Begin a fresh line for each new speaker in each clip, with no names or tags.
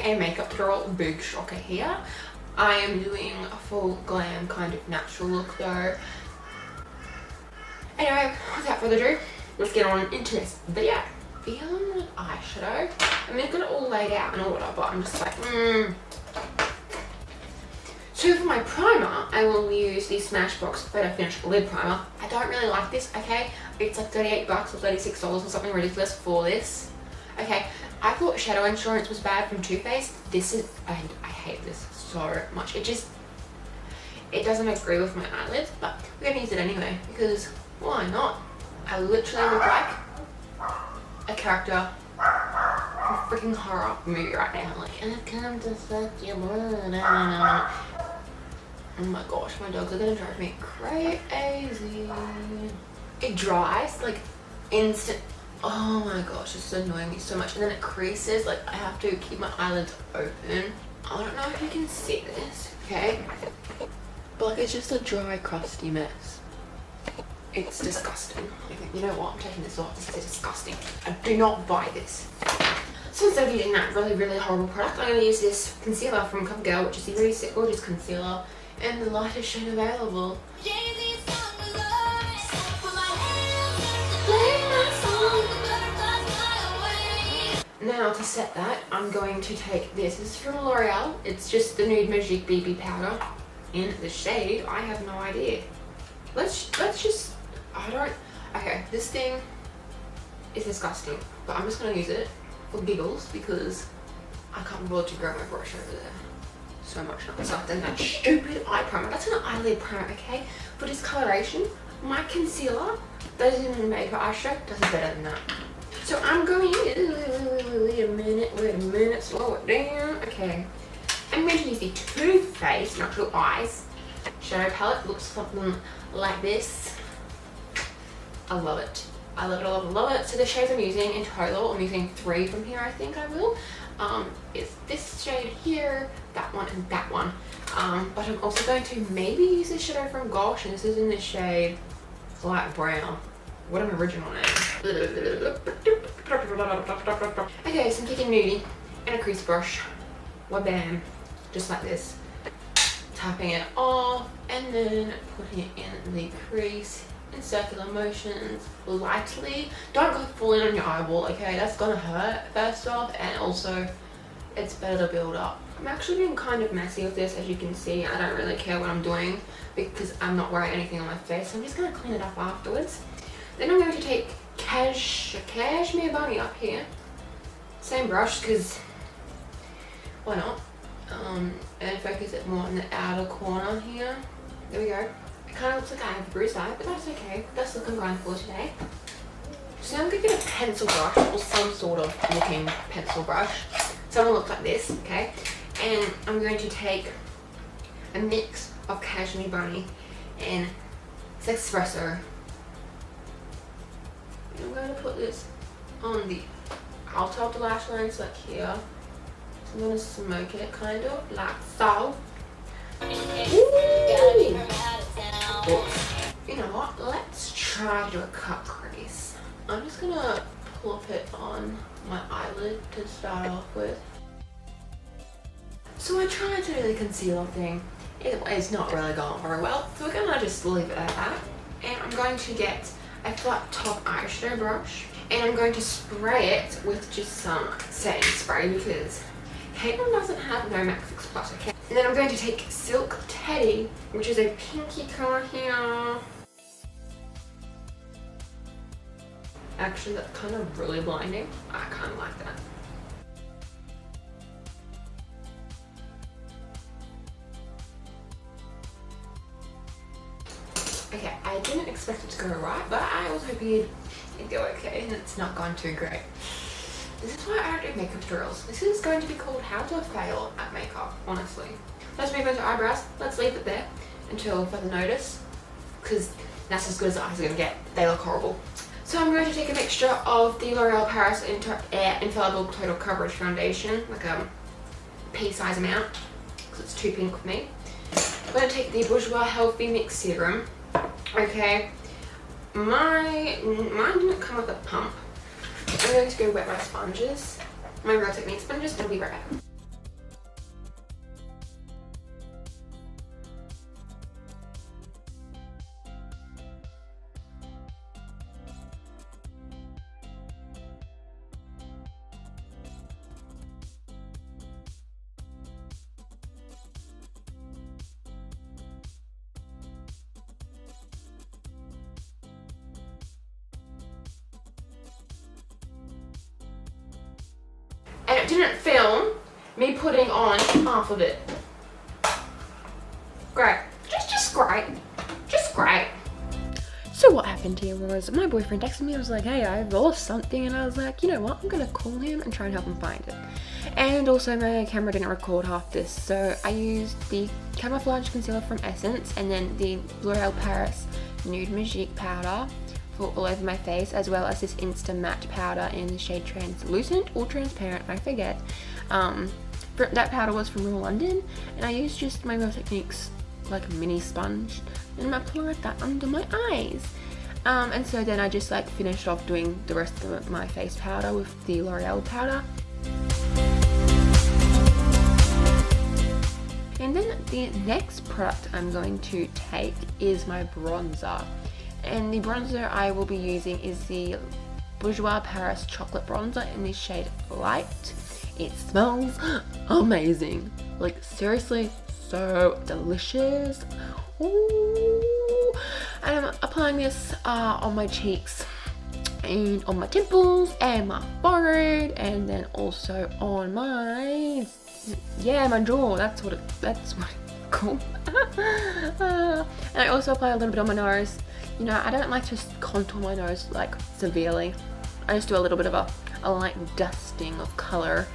a makeup tutorial, big shocker here. I am doing a full glam kind of natural look though. Anyway, without further ado, let's get on into this video. Beyond eyeshadow, I mean, I've got it all laid out in order, but I'm just like, So for my primer, I will use the Smashbox Photo Finish Lid Primer. I don't really like this, okay? It's like $38 or $36 or something ridiculous for this. Okay, I thought Shadow Insurance was bad from Too Faced. This is, I hate this so much. It doesn't agree with my eyelids, but we're gonna use it anyway because why not? I literally look like a character from a freaking horror movie right now. Like, I've come to suck your blood. Oh my gosh, my dogs are gonna drive me crazy. It dries like instant. Oh my gosh, it's annoying me so much. And then it creases, like I have to keep my eyelids open. I don't know if you can see this, okay? But like it's just a dry, crusty mess. It's disgusting. Okay, you know what? I'm taking this off. This is disgusting. I do not buy this. So instead of using that really horrible product, I'm going to use this concealer from CoverGirl, which is the really gorgeous concealer and the lightest shade available. Now to set that, I'm going to take this. This is from L'Oreal. It's just the Nude Magic BB powder in the shade. I have no idea. Let's just. Okay, this thing is disgusting, but I'm just gonna use it for giggles because I can't bother to grab my brush over there. So much nicer than that stupid eye primer. That's an eyelid primer, okay? For discoloration, my concealer doesn't even make an eyeshadow, does it better than that. So I'm going wait a minute, slow it down. Okay, I'm going to use the Too Faced Natural Eyes shadow palette. Looks something like this. I love it. I love it. So the shades I'm using in total, I'm using 3 from here, I think I will. It's this shade here, that one, and that one. But I'm also going to maybe use this shadow from Gosh, and this is in the shade light brown. What an original name. Okay, so I'm taking Nudie and a crease brush. Wabam. Just like this. Tapping it off and then putting it in the crease in circular motions lightly. Don't go full in on your eyeball, okay? That's gonna hurt first off, and also it's better to build up. I'm actually being kind of messy with this, as you can see. I don't really care what I'm doing because I'm not wearing anything on my face. So I'm just gonna clean it up afterwards. Then I'm going to take Cashmere Bunny up here. Same brush, because why not? And focus it more in the outer corner here. There we go. It kind of looks like I have a bruised eye, but that's okay. That's the look I'm going for today. So now I'm going to get a pencil brush, or some sort of looking pencil brush. Something looks like this, okay? And I'm going to take a mix of Cashmere Bunny and Espresso. I'm going to put this on the outer of the lash line, so like here. So I'm going to smoke it kind of like so. You know what? Let's try to do a cut crease. I'm just going to plop it on my eyelid to start off with. So I tried to do the concealer thing. It's not really going very well, so we're going to just leave it at that. And I'm going to get a flat top eyeshadow brush, and I'm going to spray it with just some setting spray because Caitlin doesn't have No Max Fix Plus, okay? And then I'm going to take Silk Teddy, which is a pinky color here. Actually, that's kind of really blinding. I kind of like that. Okay, I didn't expect it to go right, but I was hoping it'd go okay, and it's not gone too great. This is why I don't do makeup tutorials. This is going to be called How to Fail at Makeup, honestly. Let's move on to eyebrows. Let's leave it there until further notice, because that's as good as the eyes are going to get. They look horrible. So I'm going to take a mixture of the L'Oreal Paris Infallible Total Coverage Foundation, like a pea-size amount, because it's too pink for me. I'm going to take the Bourjois Healthy Mix Serum. Okay, mine didn't come with a pump. I'm going to go wet my sponges, my Real Technique sponges, and I'll be right back. I didn't film me putting on half of it. Great. Just great. Just great. So what happened here was my boyfriend texted me and was like, hey, I've lost something, and I was like, you know what, I'm gonna call him and try and help him find it. And also my camera didn't record half this, so I used the camouflage concealer from Essence and then the L'Oreal Paris Nude Magique powder for all over my face, as well as this Insta Matte powder in the shade Translucent or Transparent, I forget. That powder was from Real London, and I used just my Real Techniques like mini sponge and I applied that under my eyes. And so then I just like finished off doing the rest of my face powder with the L'Oreal powder. And then the next product I'm going to take is my bronzer. And the bronzer I will be using is the Bourjois Paris Chocolate Bronzer in the shade Light. It smells amazing. Like seriously, so delicious. Ooh. And I'm applying this on my cheeks and on my temples and my forehead, and then also on my jaw. That's what it's called. And I also apply a little bit on my nose. You know, I don't like to contour my nose like severely. I just do a little bit of a light dusting of color.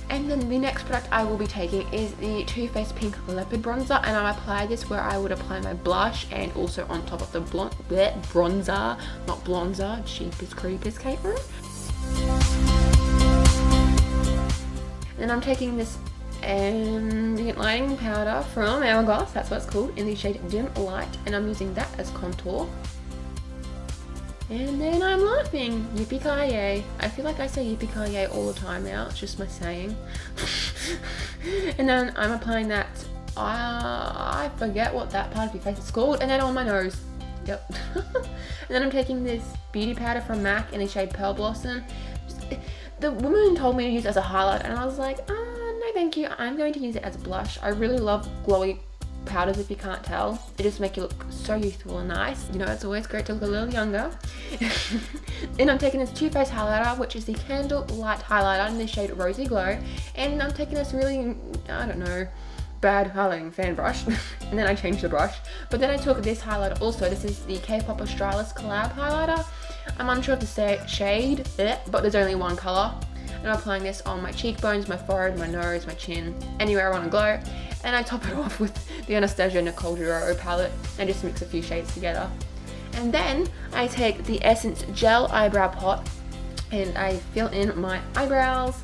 And then the next product I will be taking is the Too Faced Pink Leopard Bronzer, and I apply this where I would apply my blush and also on top of the bronzer, not blonzer, cheapest creepers, Caitlin. And I'm taking this ambient lighting powder from Hourglass, that's what it's called, in the shade Dim Light, and I'm using that as contour. And then I'm laughing, yippee-ki-yay. I feel like I say yippee-ki-yay all the time now, it's just my saying. And then I'm applying that, I forget what that part of your face is called, and then on my nose. Yep. And then I'm taking this beauty powder from MAC in the shade Pearl Blossom. The woman told me to use it as a highlight, and I was like, no thank you, I'm going to use it as a blush. I really love glowy powders, if you can't tell. They just make you look so youthful and nice. You know, it's always great to look a little younger. And I'm taking this Too Faced highlighter, which is the Candle Light highlighter in the shade Rosy Glow. And I'm taking this really, I don't know, bad highlighting fan brush. And then I changed the brush. But then I took this highlighter also. This is the K-Pop Australis Collab highlighter. I'm unsure of the shade, but there's only one color. And I'm applying this on my cheekbones, my forehead, my nose, my chin, anywhere I want to glow. And I top it off with the Anastasia Nicole Giroux palette and just mix a few shades together. And then I take the Essence Gel Eyebrow Pot and I fill in my eyebrows.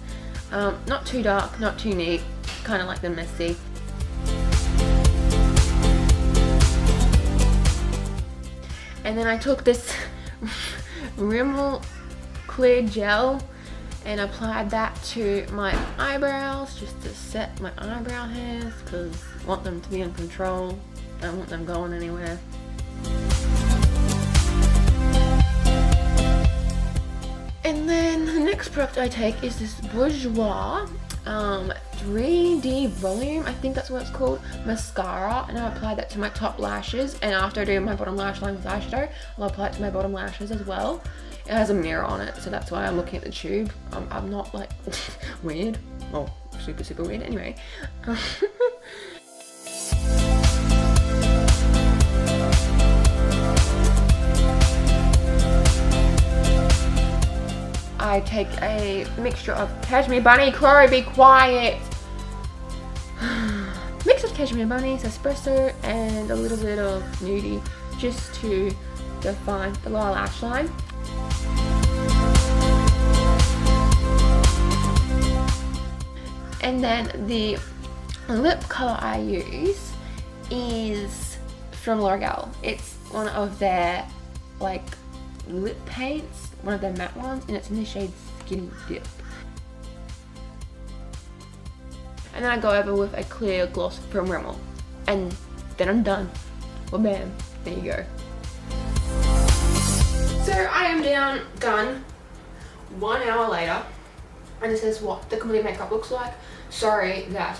Not too dark, not too neat, kind of like them messy. And then I took this Rimmel Clear Gel and applied that to my eyebrows just to set my eyebrow hairs because I want them to be in control. I don't want them going anywhere. And then the next product I take is this Bourjois 3D Volume, I think that's what it's called, mascara, and I apply that to my top lashes, and after I do my bottom lash line with eyeshadow, I'll apply it to my bottom lashes as well. It has a mirror on it, so that's why I'm looking at the tube. I'm not like weird. Oh, super weird. Anyway. I take a mixture of Cashmere Bunny, Chloe, be quiet! Mix of Cashmere Bunnies, espresso, and a little bit of nudie just to define the lower lash line. And then the lip color I use is from L'Oreal. It's one of their like lip paints, one of their matte ones, and it's in the shade Skinny Dip. And then I go over with a clear gloss from Rimmel, and then I'm done. Well, bam, there you go. So I am done 1 hour later, and this is what the complete makeup looks like. Sorry that,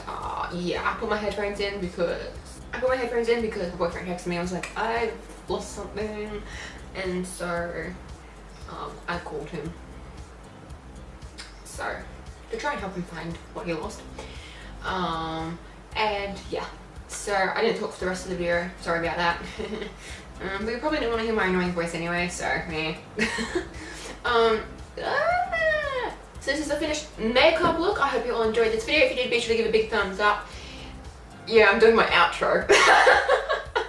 yeah, I put my headphones in because I put my headphones in because my boyfriend texted me. I was like, I lost something, and so I called him. So to try and help him find what he lost. And yeah, so I didn't talk for the rest of the video. Sorry about that. But you probably didn't want to hear my annoying voice anyway, so meh. So this is the finished makeup look. I hope you all enjoyed this video. If you did, be sure to give a big thumbs up. Yeah, I'm doing my outro. I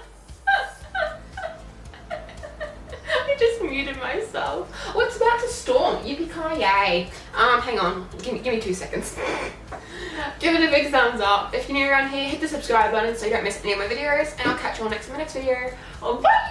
just muted myself. Oh, it's about to storm. Yippee-ki-yay. Hang on. Give me 2 seconds. Give it a big thumbs up. If you're new around here, hit the subscribe button so you don't miss any of my videos. And I'll catch you all in my next video. Oh, bye!